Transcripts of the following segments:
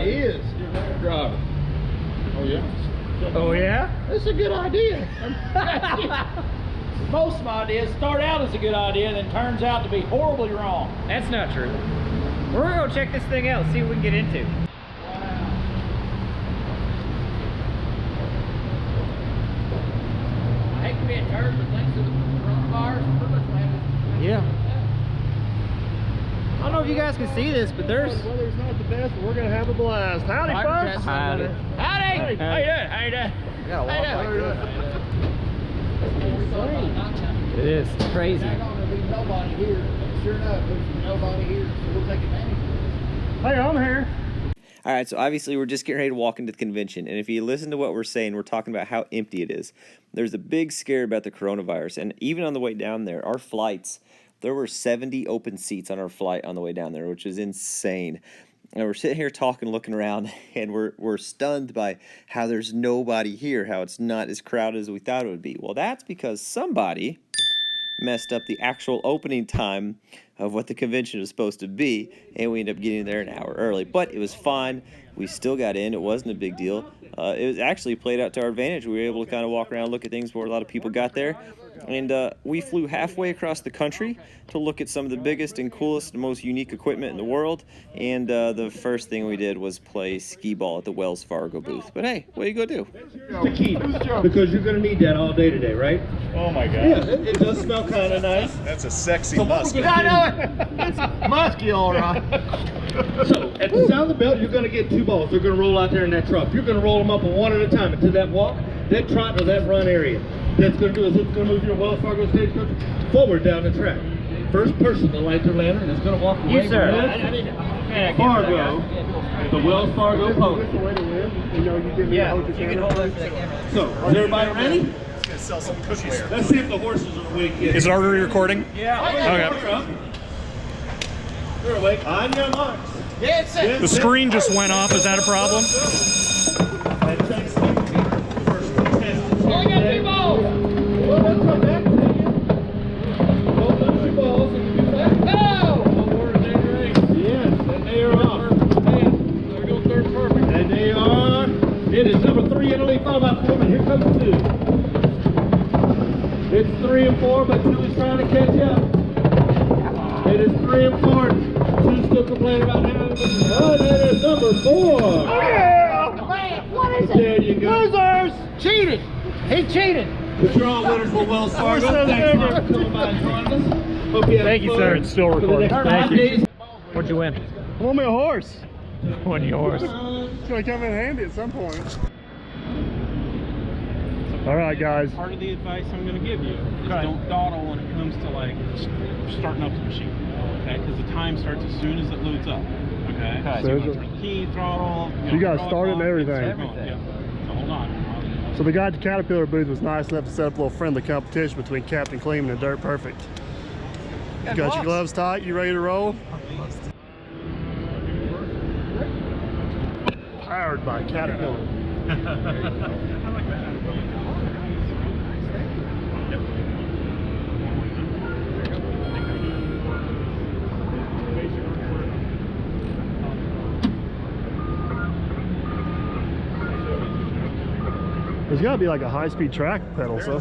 is driver. Oh yeah. Oh yeah? That's a good idea. Most of my ideas start out as a good idea and then turns out to be horribly wrong. That's not true. We're gonna go check this thing out, see what we can get into. I hate to be a turd, but thanks to the coronavirus, pretty much Yeah. I don't know if you guys can see this, but there's... The weather's not the best, but we're gonna have a blast. Howdy, folks. Howdy. Howdy! Howdy. How you doing? How you doing? Gotta walk How you like doing? this. It is crazy. There's not gonna be nobody here. Sure enough, there's nobody here, so we'll take advantage of this. Hey, I'm here. All right, so obviously we're just getting ready to walk into the convention, and if you listen to what we're saying, we're talking about how empty it is. There's a big scare about the coronavirus, and even on the way down there, our flights, there were 70 open seats on our flight on the way down there, which is insane. And we're sitting here talking, looking around, and we're stunned by how there's nobody here, how it's not as crowded as we thought it would be. Well, that's because somebody messed up the actual opening time of what the convention was supposed to be, and we ended up getting there an hour early. But it was fine. We still got in. It wasn't a big deal. It was actually played out to our advantage. We were able to kind of walk around, look at things before a lot of people got there. And we flew halfway across the country to look at some of the biggest and coolest and most unique equipment in the world. And the first thing we did was play skee ball at the Wells Fargo booth. But hey, what are you going to do? The key, because you're gonna need that all day today, right? Oh my god. Yeah, it does smell kind of nice. That's a sexy musk. I know it. It's musky, all right. So, at the sound of the bell, you're gonna get 2 balls. They're gonna roll out there in that truck. You're gonna roll them up one at a time into that walk, that trot, or that run area. That's gonna do is it's gonna move your Wells Fargo stagecoach forward down the track. First person to light their lantern is gonna walk away You, sir. from Fargo, the Wells Fargo pole. Yeah, you can hold it for the camera. So, is everybody ready? It's gonna sell some cookies. Let's see if the horses are awake yet. Is it already recording? Yeah. Okay. They're awake. On your marks. The screen just went off. Is that a problem? Only got 2 balls! Well, let's come back to you. Hold up 2 balls and you back. No! Yes, and they are off. There we go, third perfect. And they are. It is number 3 in the lead, followed by 4, but here comes 2. It's 3 and 4, but 2 is trying to catch up. It is 3 and 4. 2 still complaining about having it. Oh, that is number 4. Man, what is it? There you go. Losers! Cheated! He cheated! The draw winner for Wells Fargo. Thanks a lot for coming by and joining us. Hope you have Thank you, fun sir. It's still for the recording. next Thank 5 you. days. What'd you win? I want me a horse. One yours. It's gonna come in handy at some point. All right, guys. Part of the advice I'm going to give you is don't dawdle when it comes to like starting up the machine, okay? Because the time starts as soon as it loads up, okay? So you want to turn the key, throttle. You got started and everything. Yeah. So hold on. So the guy at the Caterpillar booth was nice enough to set up a little friendly competition between Captain Kleeman and Dirt Perfect. You got your gloves tight? You ready to roll? Powered by Caterpillar. There's got to be like a high-speed track pedal, so.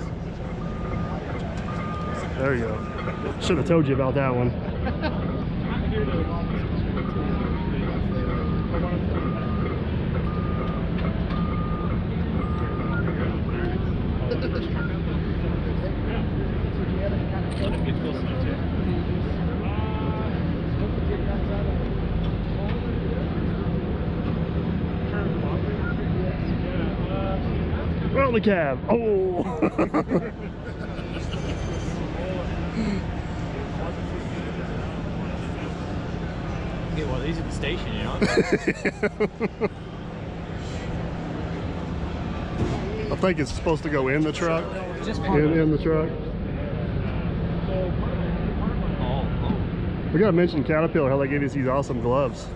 There you go. Should have told you about that one. We're on the cab. Oh! Get one of these at the station, you know? I think it's supposed to go in the truck. Just In the truck. We gotta mention Caterpillar, how they give us these awesome gloves.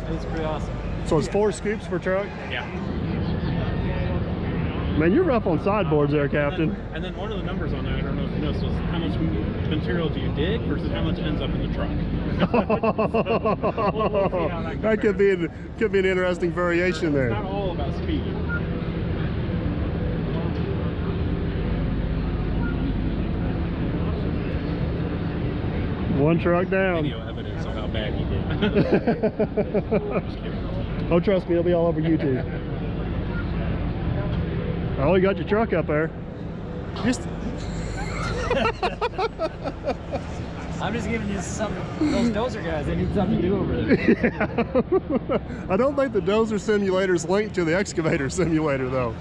It's pretty awesome. So it's 4 scoops per truck? Yeah. Man, you're rough on sideboards there, Captain. And then one of the numbers on there, I don't know if you noticed, was how much material do you dig versus how much ends up in the truck. We'll see how that That could be an interesting variation there. It's not all about speed. One truck down. Video evidence of how bad he did. Just kidding. Oh, trust me, it'll be all over YouTube. Oh, you got your truck up there. Just I'm just giving you some. Those dozer guys, they need something to do over there. I don't think the dozer simulator's linked to the excavator simulator, though.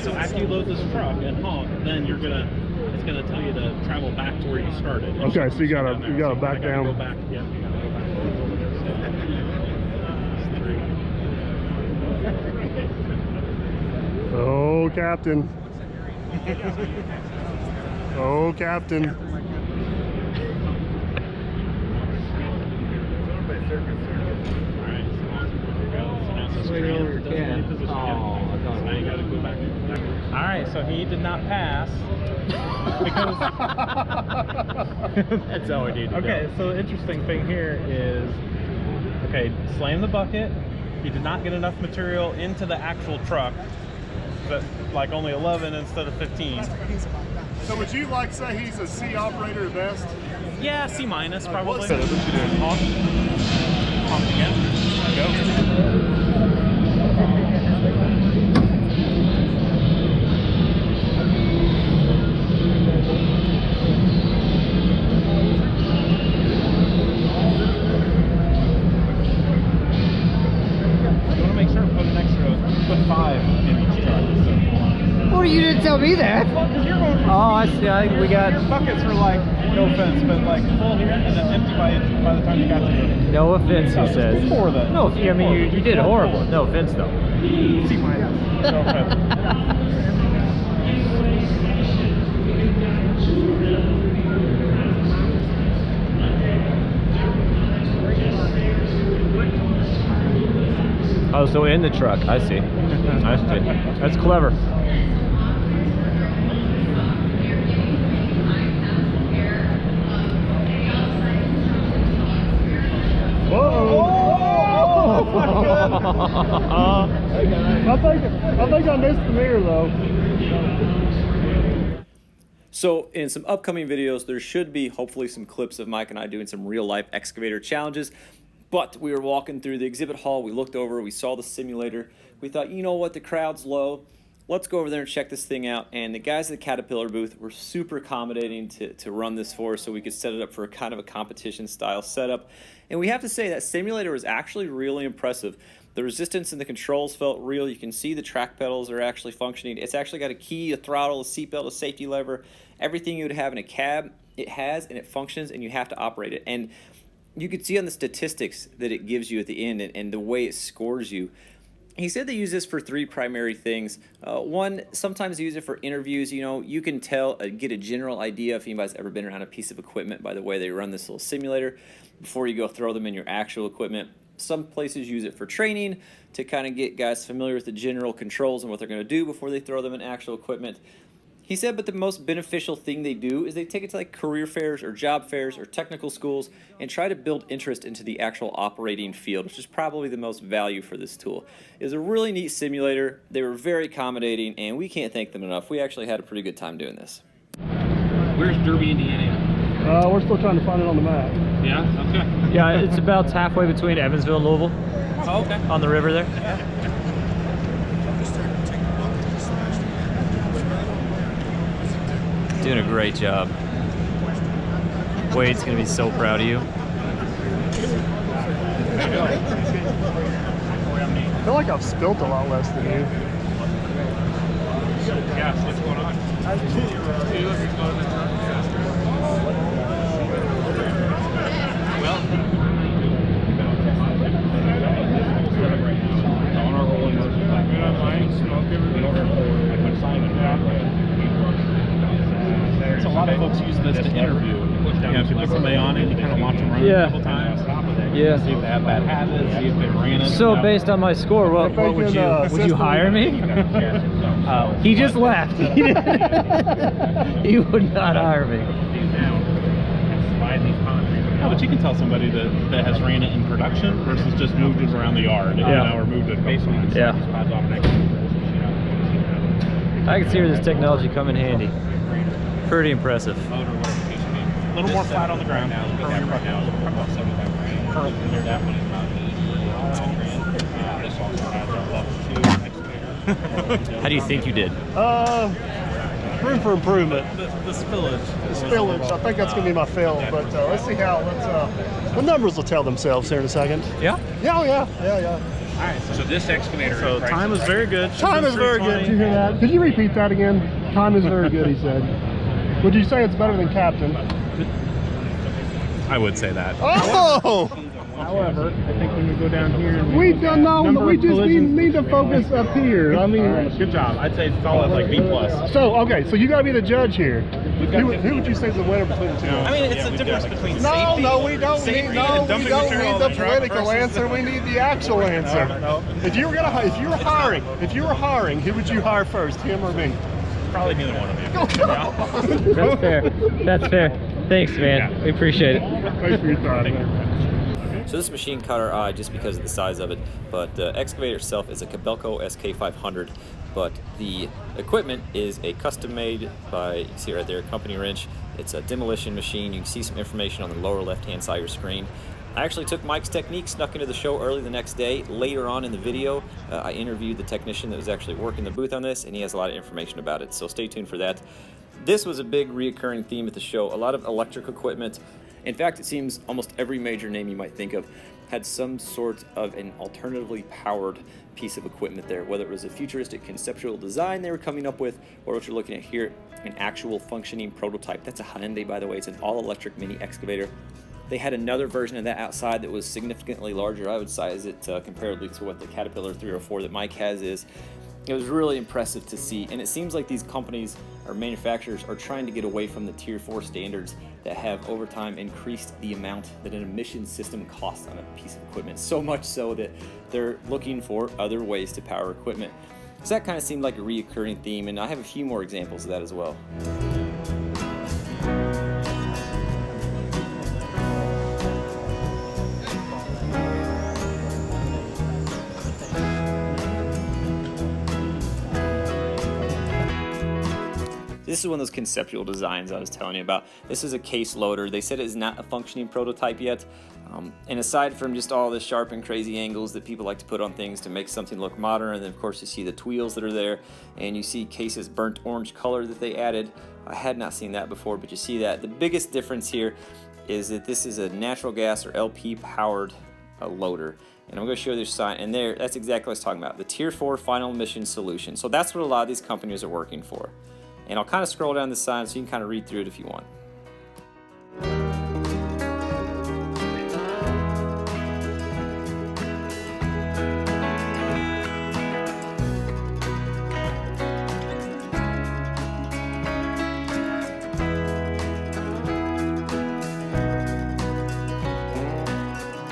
So after you load this truck and honk, then it's gonna tell you to travel back to where you started. Okay, so you gotta back down. Go back. Yeah, you gotta go back. Oh, Captain. Oh, Captain. Alright, so he did not pass because That's all we need to okay, so the interesting thing here is slam the bucket. He did not get enough material into the actual truck, but like only 11 instead of 15. So would you like say he's a C operator at best? Yeah, C minus probably. What you doing? Honk. Honk again. Go. Put 5 in each truck. Well, you didn't tell me that. Oh, I see. I think we got. Your buckets were like, no offense, but like full here and then empty by the time you got to the. No offense, he says. Before that. No, I mean you did horrible. No offense, though. C minus. No offense. Oh, so in the truck. I see. I see. That's clever. I think I missed the mirror though. So in some upcoming videos, there should be hopefully some clips of Mike and I doing some real life excavator challenges. But we were walking through the exhibit hall, we looked over, we saw the simulator. We thought, you know what, the crowd's low. Let's go over there and check this thing out. And the guys at the Caterpillar booth were super accommodating to run this for us so we could set it up for a kind of a competition style setup. And we have to say that simulator was actually really impressive. The resistance and the controls felt real. You can see the track pedals are actually functioning. It's actually got a key, a throttle, a seatbelt, a safety lever. Everything you would have in a cab, it has, and it functions, and you have to operate it. And you could see on the statistics that it gives you at the end and the way it scores you. He said they use this for 3 primary things. One, sometimes they use it for interviews. You know, you can tell, get a general idea if anybody's ever been around a piece of equipment by the way they run this little simulator before you go throw them in your actual equipment. Some places use it for training to kind of get guys familiar with the general controls and what they're going to do before they throw them in actual equipment. He said, but the most beneficial thing they do is they take it to like career fairs or job fairs or technical schools and try to build interest into the actual operating field, which is probably the most value for this tool. It was a really neat simulator. They were very accommodating, and we can't thank them enough. We actually had a pretty good time doing this. Where's Derby, Indiana? We're still trying to find it on the map. Yeah, okay. Yeah, it's about halfway between Evansville and Louisville. Oh, okay. On the river there. Doing a great job. Wade's gonna be so proud of you. I feel like I've spilt a lot less than you. Yeah, so what's going on? Well, on our rolling smoke in order for like assignment. So a lot of folks use this to interview. You know, if you put somebody on it, you kind of watch them run a couple times. Yeah. See if they have bad habits, see if they ran it. So based on my score, what would you hire me? He just left. He would not hire me. No, but you can tell somebody that has ran it in production versus just moved it around the yard, or moved it basically. Yeah. I can see where this technology come in handy. Pretty impressive. A little more flat on the ground. Curl your butt down. Curl under that one is about 8 grand. This also has our level 2 excavator. How do you think you did? Room for improvement. The spillage. The spillage. I think that's going to be my fail. But let's see how. The numbers will tell themselves here in a second. Yeah. Yeah. All right. So this excavator. So time is very good. Time is very good. Did you hear that? Could you repeat that again? Time is very good, he said. Would you say it's better than Captain? I would say that. Oh! However, I think when we go down here, We don't know. We just need to focus up here. I mean, good job. I'd say solid like B plus. So okay, so you got to be the judge here. Who would you say is the winner between the two? I mean, it's a difference between No, we don't need the political answer. We need the actual answer. If you were hiring, who would you hire first, him or me? Probably neither one of you. That's fair. That's fair. Thanks, man. We appreciate it. Thanks for your time. So this machine caught our eye just because of the size of it, but the excavator itself is a Kobelco SK500, but the equipment is a custom-made by, you can see right there, company wrench. It's a demolition machine. You can see some information on the lower left-hand side of your screen. I actually took Mike's technique, snuck into the show early the next day. Later on in the video, I interviewed the technician that was actually working the booth on this, and he has a lot of information about it, so stay tuned for that. This was a big reoccurring theme at the show, a lot of electric equipment. In fact, it seems almost every major name you might think of had some sort of an alternatively powered piece of equipment there, whether it was a futuristic conceptual design they were coming up with, or what you're looking at here, an actual functioning prototype. That's a Hyundai, by the way. It's an all-electric mini excavator. They had another version of that outside that was significantly larger. I would size it comparatively to what the Caterpillar 304 that Mike has is. It was really impressive to see, and it seems like these companies or manufacturers are trying to get away from the Tier 4 standards that have over time increased the amount that an emission system costs on a piece of equipment, so much so that they're looking for other ways to power equipment. So that kind of seemed like a reoccurring theme, and I have a few more examples of that as well. This is one of those conceptual designs I was telling you about. This is a case loader. They said it is not a functioning prototype yet. And aside from just all the sharp and crazy angles that people like to put on things to make something look modern, and then of course you see the wheels that are there, and you see Case's burnt orange color that they added. I had not seen that before, but you see that. The biggest difference here is that this is a natural gas or LP powered loader. And I'm going to show you this sign, and there, that's exactly what I was talking about, the Tier 4 final emission solution. So that's what a lot of these companies are working for. And I'll kind of scroll down the sign so you can kind of read through it if you want.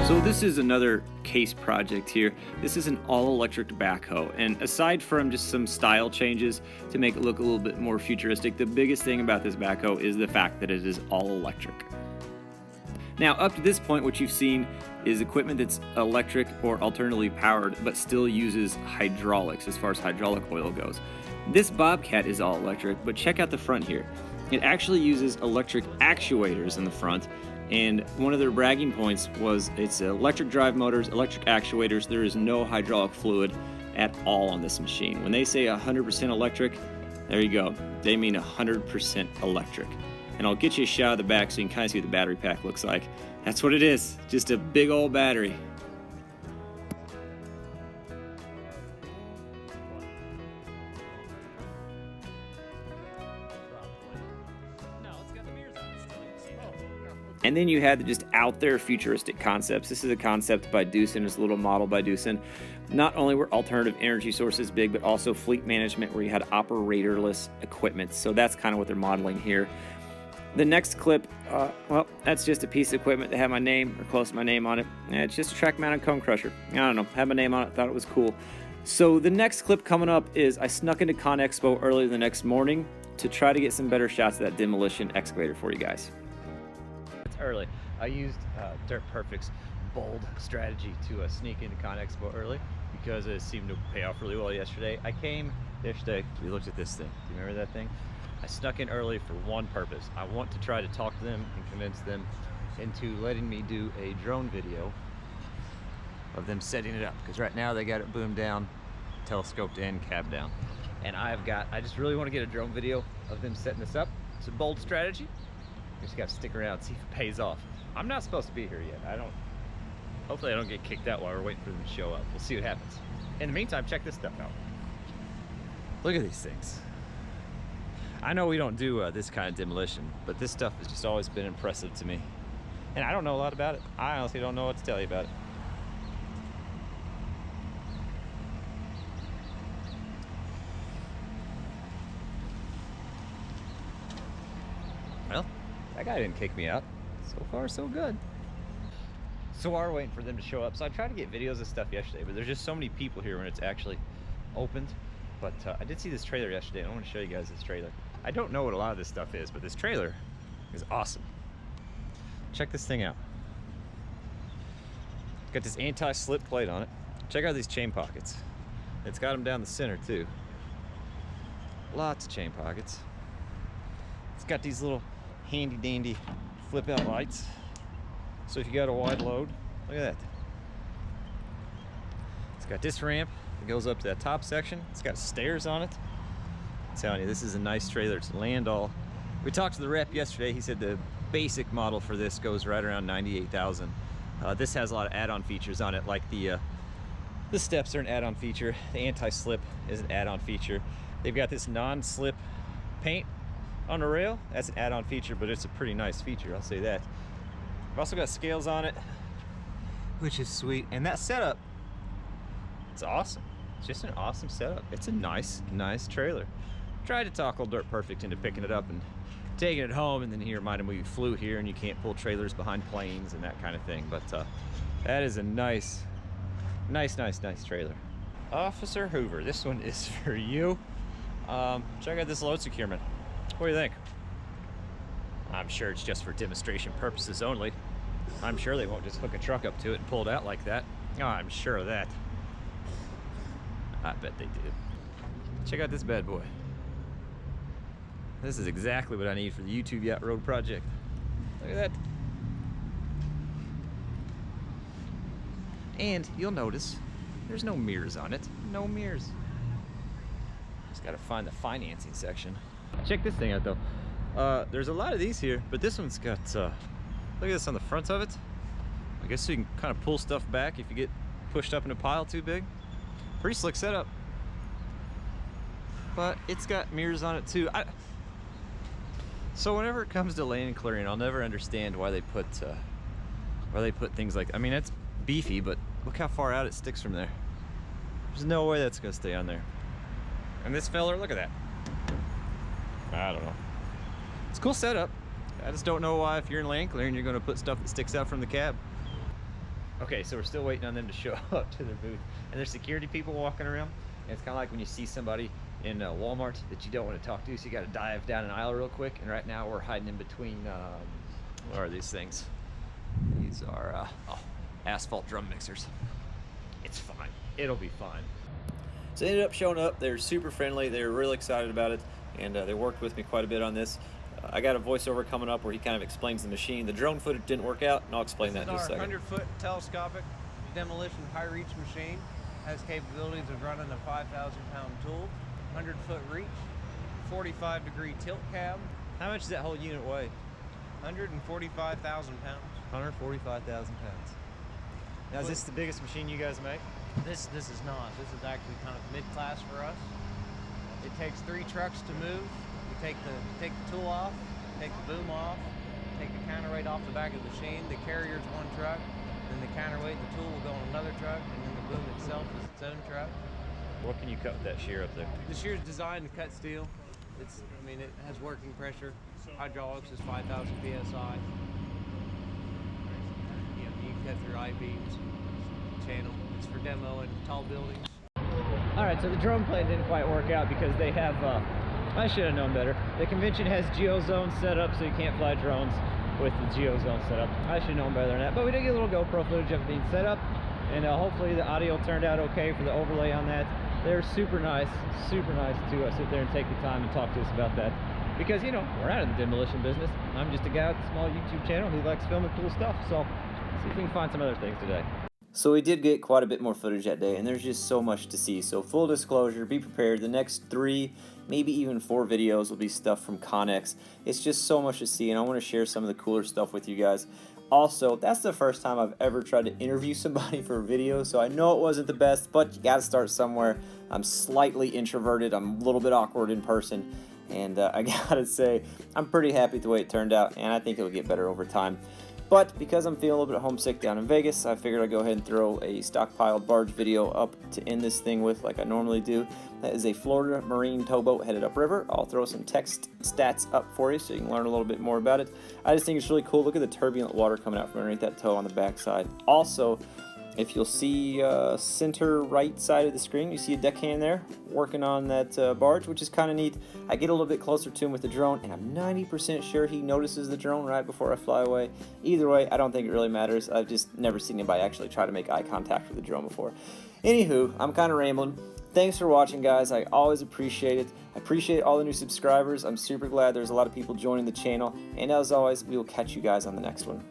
So this is another Case project here. This is an all-electric backhoe, and aside from just some style changes to make it look a little bit more futuristic, the biggest thing about this backhoe is the fact that it is all-electric. Now, up to this point, what you've seen is equipment that's electric or alternatively powered, but still uses hydraulics as far as hydraulic oil goes. This Bobcat is all-electric, but check out the front here. It actually uses electric actuators in the front, and one of their bragging points was it's electric drive motors, electric actuators. There is no hydraulic fluid at all on this machine. When they say 100% electric, there you go. They mean 100% electric. And I'll get you a shot of the back so you can kind of see what the battery pack looks like. That's what it is, just a big old battery. And then you had the just out there futuristic concepts. This is a concept by Doosan, it's a little model by Doosan. Not only were alternative energy sources big, but also fleet management where you had operatorless equipment. So that's kind of what they're modeling here. The next clip, well, that's just a piece of equipment that had my name or close to my name on it. It's just a track-mounted cone crusher. I don't know, had my name on it, thought it was cool. So the next clip coming up is I snuck into CONEXPO early the next morning to try to get some better shots of that demolition excavator for you guys. It's early. I used Dirt Perfect's bold strategy to sneak into CONEXPO early because it seemed to pay off really well yesterday. I came yesterday, we looked at this thing. Do you remember that thing? I snuck in early for one purpose. I want to try to talk to them and convince them into letting me do a drone video of them setting it up, because right now they got it boomed down, telescoped in, cab down, and I just really want to get a drone video of them setting this up. It's a bold strategy. You just got to stick around and see if it pays off. I'm not supposed to be here yet. Hopefully I don't get kicked out while we're waiting for them to show up. We'll see what happens. In the meantime, check this stuff out. Look at these things. I know we don't do this kind of demolition, but this stuff has just always been impressive to me. And I don't know a lot about it. I honestly don't know what to tell you about it. Well, that guy didn't kick me out. So far, so good. So while we're waiting for them to show up, so I tried to get videos of stuff yesterday, but there's just so many people here when it's actually opened. But I did see this trailer yesterday, and I want to show you guys this trailer. I don't know what a lot of this stuff is, but this trailer is awesome. Check this thing out. It's got this anti-slip plate on it. Check out these chain pockets. It's got them down the center too. Lots of chain pockets. It's got these little handy dandy flip out lights. So if you got a wide load, look at that. It's got this ramp that goes up to that top section. It's got stairs on it. I'm telling you, this is a nice trailer. It's land all. We talked to the rep yesterday. He said the basic model for this goes right around $98,000. This has a lot of add-on features on it, like the steps are an add-on feature. The anti-slip is an add-on feature. They've got this non-slip paint on the rail. That's an add-on feature, but it's a pretty nice feature, I'll say that. I've also got scales on it, which is sweet. And that setup, it's awesome. It's just an awesome setup. It's a nice trailer. Tried to talk old Dirt Perfect into picking it up and taking it home, and then he reminded me we flew here and you can't pull trailers behind planes and that kind of thing. But that is a nice trailer. Officer Hoover, this one is for you. Check out this load securement. What do you think? I'm sure it's just for demonstration purposes only. I'm sure they won't just hook a truck up to it and pull it out like that. Oh, I'm sure of that. I bet they do. Check out this bad boy. This is exactly what I need for the YouTube Yacht Road project. Look at that. And you'll notice there's no mirrors on it. No mirrors. Just gotta find the financing section. Check this thing out though. There's a lot of these here, but this one's got, look at this on the front of it. I guess so you can kind of pull stuff back if you get pushed up in a pile too big. Pretty slick setup. But it's got mirrors on it too. So whenever it comes to lane and clearing, I'll never understand why they put things like, I mean, it's beefy, but look how far out it sticks from there. There's no way that's gonna stay on there. And this feller, look at that. I don't know. It's a cool setup. I just don't know why if you're in lane clearing, you're gonna put stuff that sticks out from the cab. Okay, so we're still waiting on them to show up to their booth. And there's security people walking around. And it's kind of like when you see somebody in Walmart that you don't want to talk to, so you got to dive down an aisle real quick. And right now we're hiding in between, what are these things? These are asphalt drum mixers. It's fine. It'll be fine. So they ended up showing up. They're super friendly. They were really excited about it. And they worked with me quite a bit on this. I got a voiceover coming up where he kind of explains the machine. The drone footage didn't work out, and I'll explain that in just a second. This is our 100-foot telescopic demolition high-reach machine. Has capabilities of running a 5,000-pound tool, 100-foot reach, 45-degree tilt cab. How much does that whole unit weigh? 145,000 pounds. 145,000 pounds. Now, is this the biggest machine you guys make? This is not. This is actually kind of mid-class for us. It takes 3 trucks to move. You take the tool off, take the boom off, take the counterweight off the back of the machine. The carrier's one truck, then the counterweight, the tool will go on another truck, and then the boom itself is its own truck. What can you cut with that shear up there? The shear is designed to cut steel. I mean, it has working pressure. Hydraulics is 5,000 psi. You know, you can cut through I-beams, channel. It's for demo in tall buildings. Alright, so the drone plane didn't quite work out because they have, I should have known better. The convention has geozone set up, so you can't fly drones with the geozone set up. I should have known better than that. But we did get a little GoPro footage of it being set up, and hopefully the audio turned out okay for the overlay on that. They're super nice to sit there and take the time and talk to us about that. Because, you know, we're out of the demolition business. I'm just a guy with a small YouTube channel who likes filming cool stuff, so let's see if we can find some other things today. So we did get quite a bit more footage that day, and there's just so much to see. So full disclosure, be prepared. The next 3, maybe even 4 videos will be stuff from CONEX. It's just so much to see, and I want to share some of the cooler stuff with you guys. Also, that's the first time I've ever tried to interview somebody for a video, so I know it wasn't the best, but you gotta start somewhere. I'm slightly introverted. I'm a little bit awkward in person, and I gotta say, I'm pretty happy with the way it turned out, and I think it'll get better over time. But because I'm feeling a little bit homesick down in Vegas, I figured I'd go ahead and throw a stockpiled barge video up to end this thing with like I normally do. That is a Florida Marine towboat headed upriver. I'll throw some text stats up for you so you can learn a little bit more about it. I just think it's really cool. Look at the turbulent water coming out from underneath that tow on the backside. Also, if you'll see center right side of the screen, you see a deckhand there working on that barge, which is kind of neat. I get a little bit closer to him with the drone, and I'm 90% sure he notices the drone right before I fly away. Either way, I don't think it really matters. I've just never seen anybody actually try to make eye contact with the drone before. Anywho, I'm kind of rambling. Thanks for watching, guys. I always appreciate it. I appreciate all the new subscribers. I'm super glad there's a lot of people joining the channel. And as always, we will catch you guys on the next one.